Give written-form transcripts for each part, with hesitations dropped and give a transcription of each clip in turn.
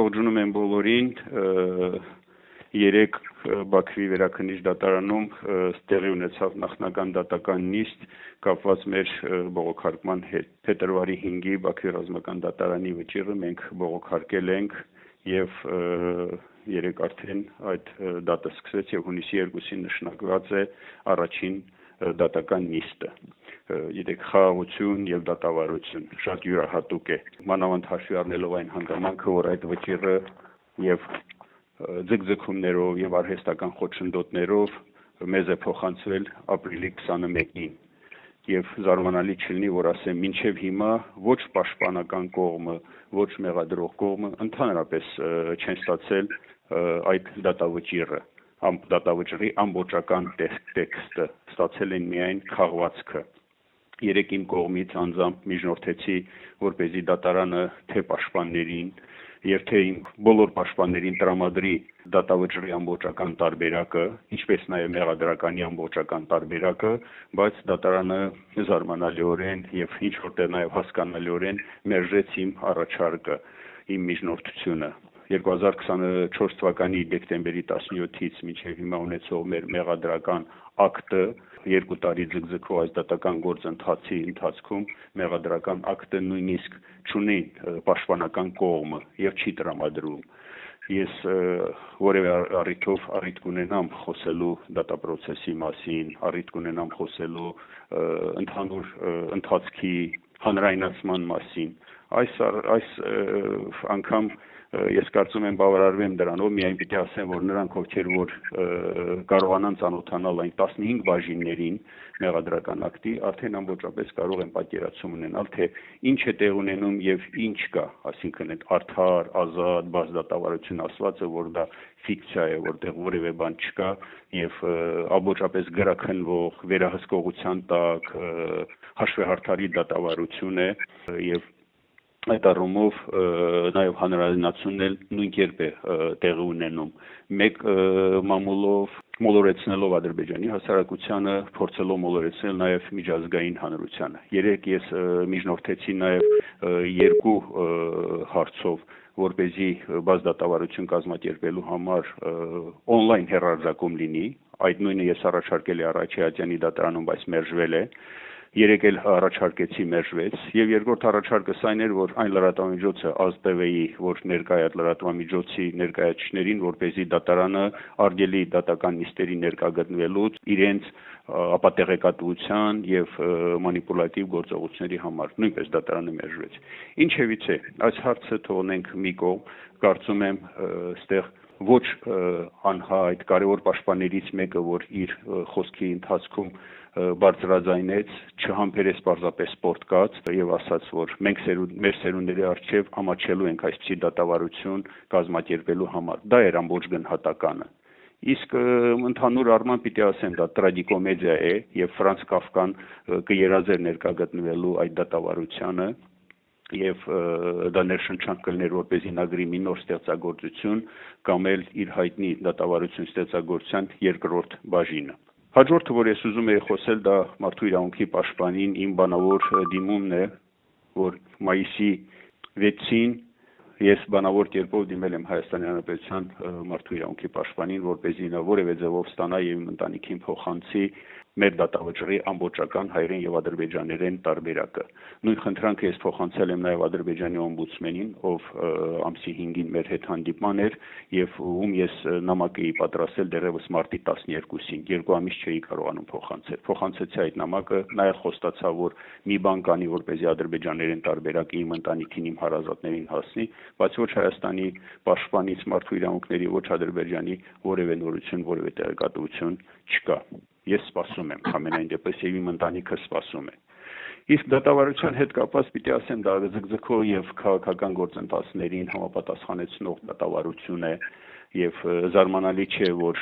Ողջունում եմ բոլորին, երեկ Բաքվի վերաքննիչ դատարանում տեղի ունեցավ նախնական դատական նիստ կապված մեր բողոքարկման հետ։ Փետրվարի 5-ի Բաքվի ռազմական դատարանի վճիռը մենք բողոքարկել ենք եւ երեկ արդեն այդ դատը սկսեց եւ հունիսի 2-ին նշանակված է առաջին դատական նիստը։ Գիտեք, խաղաղություն եւ դատավարություն շատ յուրահատուկ է, մանավանդ հաշվի առնելով այն հանգամանքը, որ այդ վճիռը եւ ձգձգումներով եւ արհեստական խոչընդոտներով մեզ է փոխանցվել ապրիլի 21-ին եւ զարմանալի չլինի, որ ասեմ մինչեւ հիմա ոչ պաշտպանական կողմը, ոչ մեղադրող կողմը ընդհանրապես չեն ստացել այդ դատավճիռը, դատավճիռի ամբողջական տեքստը, ստացել են միայն քաղվածքը։ Երեկ իմ կողմից անձամբ միջնորդեցի, որպեսզի դատարանը թե պաշտպաններին եւ թե բոլոր պաշտպաններին տրամադրի դատավճռի ամբողջական տարբերակը, ինչպես նաեւ մեղադրականի ամբողջական տարբերակը, բայց դատարանը զարմանալիորեն եւ ինչ որտեղ նաեւ հասկանալիորեն մերժեց իմ առաջարկը, իմ միջնորդությունը։ 2024 թվականի դեկտեմբերի 17-ից մինչև հիմա ունեցող մեր մեղադրական ակտը 2 տարի ձգձգող այս դատական գործընթացի ընթացքում մեղադրական ակտը նույնիսկ չունի պաշտպանական կողմը եւ չի տրամադրում։ Ես որևէ առիթով առիթ կունենամ խոսելու դատապրոցեսի մասին, առիթ կունենամ խոսելու ընդհանուր ընթացքի հանրայնացման մասին։ Այս անգամ ես կարծում եմ բավարարվեմ դրանով, միայն պիտի ասեմ, որ նրանք, ովքեր որ կարողանան ծանոթանալ այն 15 բաժիններին մեղադրական ակտի, արդեն ամբողջապես կարող են պատկերացում ունենալ, թե ինչ է տեղ ունենում եւ ինչ կա, այսինքն այդ արդար, ազատ, բաց դատավարություն ասվածը, որ դա ֆիկցիա է, որտեղ որևէ բան չկա եւ ամբողջապես գրաքննվող, վերահսկողության տակ, հաշվեհարթարի դատավարություն է եւ այդ առումով նաև հանրայնացումն էլ նույն կերպ է տեղի ունենում։ Մեկ մամուլով մոլորեցնելով Ադրբեջանի հասարակությանը, փորձելով մոլորեցնել նաև միջազգային հանրությանը։ Երեկ ես միջնորդեցի նաև 2 հարցով, որպեսզի բաց դատավարություն կազմակերպելու համար on-line հեռարձակում լինի։ Այդ նույնը ես առաջարկել եմ Արարատյանի դատարանում, բայց մերժվել է։ Երեկ էլ առաջարկեցի մերժվեց եւ երկրորդ առաջարկս այն էր, որ այն լրատվամիջոցը ԱԶՏՎ-ի, որ ներկայ է լրատվամիջոցի ներկայացուցիչներին, որպեսզի դատարանը արգելի դատական նիստերի ներկա գտնվելուց իրենց ապատեղեկատվության եւ մանիպուլատիվ գործողությունների համար նույնպես դատարանը մերժվեց։ Ինչևիցե, այս հարցը թողնենք մի կողմ, կարծում եմ, այստեղ ոչ անհայտ կարևոր պաշտպաններից մեկը, որ իր խոսքի ընթացքում բարձրաձայնեց, չհամբերեց պարզապես սպորտկաց եւ ասաց, որ մենք մեր սերունդների առջեւ ամաչելու ենք այսպիսի դատավարություն կազմակերպելու համար։ Դա էր ամբողջ գնահատականը։ Իսկ ընդհանուր առմամբ պիտի ասեմ, դա տրագիկոմեդիա է եւ Ֆրանց Կաֆկան կերազեր ներկա գտնվելու այդ դատավարությանը եւ դա ներշնչանք կլներ, որպեսզի նա գրի մի նոր ստեղծագործություն կամ էլ իր հայտնի դատավարություն ստեղծագործության երկրորդ բաժինը։ Հաջորդը, որ ես ուզում եի խոսել, դա մարդու իրավունքի պաշտպանին իմ բանավոր դիմումն է, որ մայիսի 6-ին ես բանավոր կերպով դիմել եմ Հայաստանի Հանրապետության մարդու իրավունքի պաշտպանին, որպեսզի նա որևէ ձևով ստանա եւ իմ ընտանիքին փոխանցի մեր դատավճռի ամբողջական հայերեն եւ ադրբեջաներեն տարբերակը։ Նույն խնդրանքը ես փոխանցել եմ նաեւ Ադրբեջանի օմբուդսմենին, ով ամսի 5-ին մեր հետ հանդիպման էր եւ ում ես նամակ էի պատրաստել դեռևս մարտի 12-ին, 2 ամիս չէի կարողանում փոխանցել։ Փոխանցեցի այդ նամակը, նաեւ խոստացա, որ մի բան կանի, որպեսզի ադրբեջաներեն տարբերակը իմ ընտանիքին, իմ հարազատներին հասնի, բայց ոչ Հայաստանի պաշտպանից մարդու իրավունքների, ոչ Ադրբեջանի որևէ նորություն, որևէ տեղեկատվություն չկա։ Ես սպասում եմ, ամենայն դեպս եւ իմ ընտանիքը սպասում է։ Իսկ դատավարության հետ կապված պիտի ասեմ, դա ձգձգող եւ քաղաքական գործընթացներին համապատասխանեցնող դատավարություն է եւ զարմանալի չէ, որ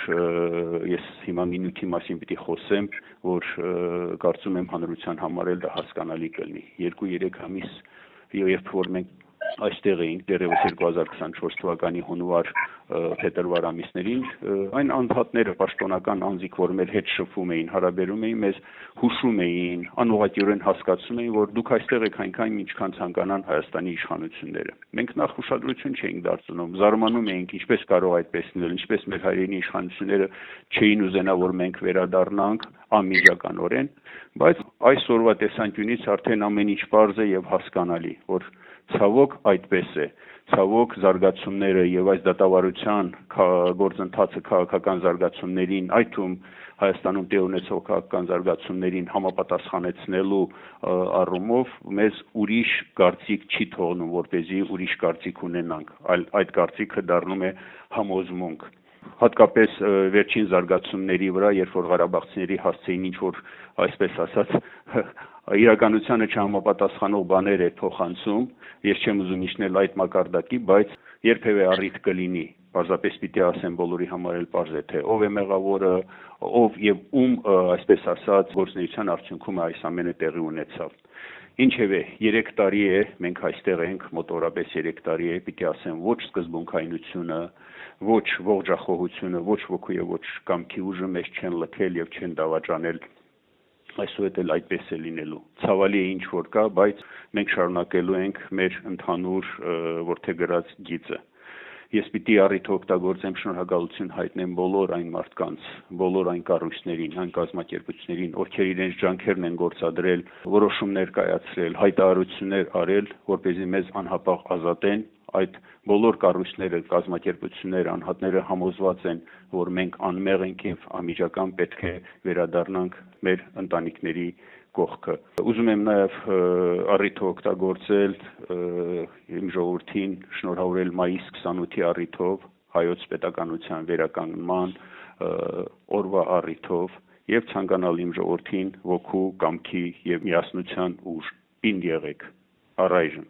ես հիմա մինուտի մասին պիտի խոսեմ, որ կարծում եմ հանրության համար էլ դա հասկանալի կլինի։ 2-3 ամիս երբ որ մենք այստեղ էինք դեռևս 2024 թվականի հունվար փետրվար ամիսներին այն անհատները պաշտոնական անձիկ, որ մեր հետ շփվում էին, հարաբերում էին, մեզ հուշում էին, անուղղակիորեն հասկացում էին, որ դուք այստեղ եք այնքան ինչքան ցանկանան Հայաստանի իշխանությունները։ Մենք նախ ուշադրություն չէինք դարձնում, զարմանում էինք, ինչպես կարող այդպես լինել, ինչպես մեր հայրենի իշխանությունները չէին ուզենա, որ մենք վերադառնանք անմիջականորեն, բայց այսօրվա տեսանկյունից արդեն ամեն ինչ պարզ է եւ հասկանալի, որ ցավոք այդպես է, ցավոք զարգացումները եւ այս դատավարության գործընթացը քաղաքական զարգացումներին, այդ թվում Հայաստանում տեղ ունեցող քաղաքական զարգացումներին համապատասխանեցնելու առումով մեզ ուրիշ կարծիք չի թողնում, որպեսզի ուրիշ կարծիք ունենանք, այլ այդ կարծիքը դառնում է համոզմունք։ Հատկապես վերջին զարգացումների վրա, երբ որ ղարաբաղցիների հասցեին ինչ-որ, այսպես ասած, իրականությանը չհամապատասխանող բաներ է փոխանցում, ես չեմ ուզում իջնել այդ մակարդակի, բայց երբևէ առիթ կլինի, պարզապես պիտի ասեմ բոլորի համար էլ պարզ է, թե ով է մեղավորը, ով եւ ում, այսպես ասած, գործունեության արդյունքում այս ամենը տեղի ունեցավ։ Ինչևէ, 3 տարի է, մենք այստեղ ենք, մոտավորապես 3 տարի է, պիտի ասեմ, ոչ սկզբունքայնությունը, ոչ ողջախոհությունը, ոչ ոգու եւ ոչ կամքի ուժը մեզ չեն լքել եւ չեն դավաճանել այսուհետ էլ այդպես է լինելու։ Ցավալի է ինչ որ կա, բայց մենք շարունակելու ենք մեր ընդհանուր որդեգրած գիծը։ Ես պիտի առիթը օգտագործեմ շնորհակալություն հայտնեմ բոլոր այն մարդկանց, բոլոր այն կառույցներին, այն կազմակերպություններին, ովքեր իրենց ջանքերն են գործադրել, որոշումներ կայացրել, հայտարարություններ արել, որպեսզի մեզ անհապաղ ազատեն, այդ բոլոր կառույցները, կազմակերպությունները, անհատները համոզված են, որ մենք անմեղ ենք եւ անմիջական պետք է վերադառնանք մեր ընտանիքների կողքը։ Ուզում եմ նաև առիթը օգտագործել իմ ժողովրդին շնորհավորել մայիս 28-ի առիթով հայոց պետականության վերականգնման օրվա առիթով եւ ցանկանալ իմ ժողովրդին ոգու, կամքի եւ միասնության ուժ։ Պինդ եղեք առայժմ